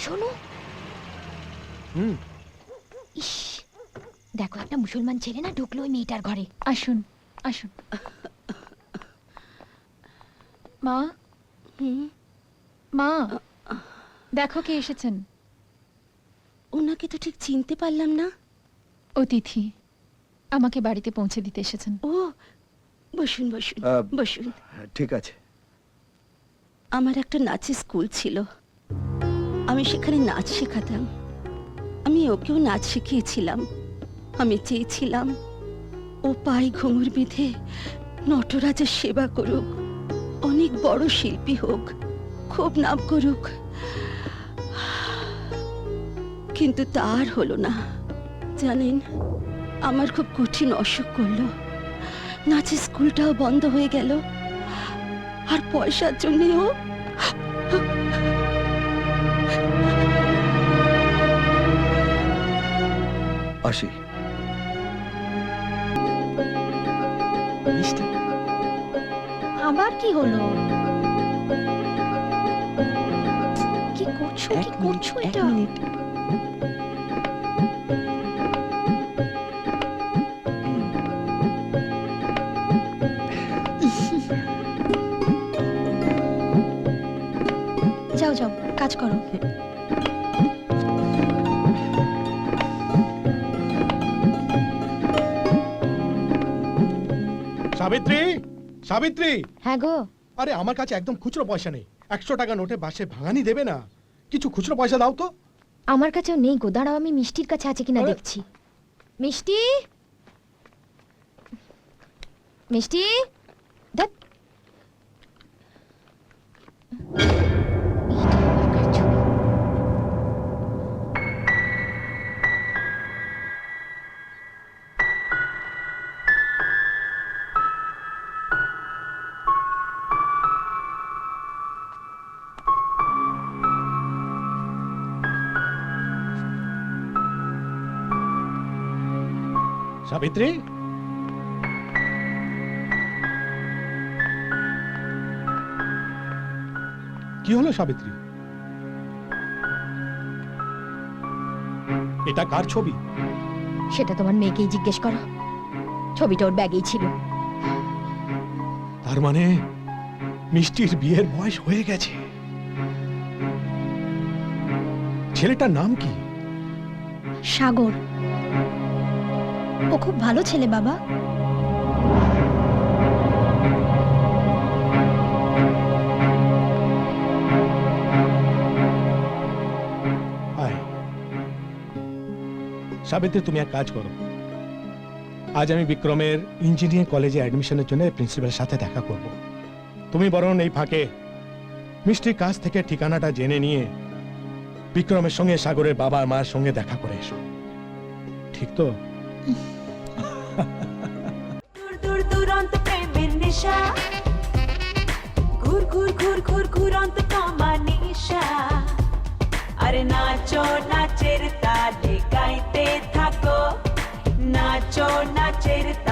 শোনো। ইস, দেখো একটা মুসলমান ছেলে না ঢুকলো ওই মেয়েটার ঘরে। আসুন আসুন। মা, মা, দেখো কে এসেছেন। ওনাকে তো ঠিক চিনতে পারলাম না। অতিথি আমাকে বাড়িতে পৌঁছে দিতে এসেছেন। ও, বসুন বসুন বসুন। ঠিক আছে। আমার একটা নাচের স্কুল ছিল, আমি সেখানে নাচ শেখাতাম। আমি ওকেও নাচ শিখিয়েছিলাম। আমি চেয়েছিলাম ও পায়ে ঘুঙুর বেঁধে নটরাজের সেবা করুক, অনেক বড় শিল্পী হোক, খুব নাম করুক। কিন্তু তার হলো না। জানেন, আমার খুব কঠিন অসুখ করলো, নাচের স্কুলটাও বন্ধ হয়ে গেল, আর পয়সার জন্যও আসি। আবার কি হলো? কি করছো, কি করছো এটা? যাও যাও, কাজ করো। সাবিত্রী, সাবিত্রী। হ্যাঁ গো। আরে আমার কাছে একদম খুচরো পয়সা নেই। 100 টাকা নোটে বাসে ভাঙানি দেবে না? কিছু খুচরো পয়সা দাও তো। আমার কাছেও নেই গো, দাঁড়াও আমি মিষ্টির কাছে আছে কিনা দেখছি। মিষ্টি, মিষ্টি, ধ্যাৎ। সাবিত্রী, কি হলো সাবিত্রী? এটা কার ছবি? সেটা তোমার মেয়েকেই জিজ্ঞেস করো। ছবিটা ওর ব্যাগেই ছিল। তার মানে মিষ্টির বিয়ের বয়স হয়ে গেছে। ছেলেটার নাম কি? সাগর। ও খুব ভালো ছেলে বাবা। সাবিত্রী, তুমি এক কাজ করো, আজ আমি বিক্রমের ইঞ্জিনিয়ারিং কলেজে অ্যাডমিশনের জন্য প্রিন্সিপালের সাথে দেখা করব। তুমি বরং এই ফাঁকে মিষ্টির কাছ থেকে ঠিকানাটা জেনে নিয়ে বিক্রমের সঙ্গে সাগরের বাবা আর মায়ের সঙ্গে দেখা করে এসো, ঠিক তো? দুরন্ত প্রেমের নেশা, ঘুর ঘুর ঘুর ঘুর ঘুরন্ত কামানিশা। আরে নাচো নাচের তালে গাইতে থাকো, নাচো নাচের তালে।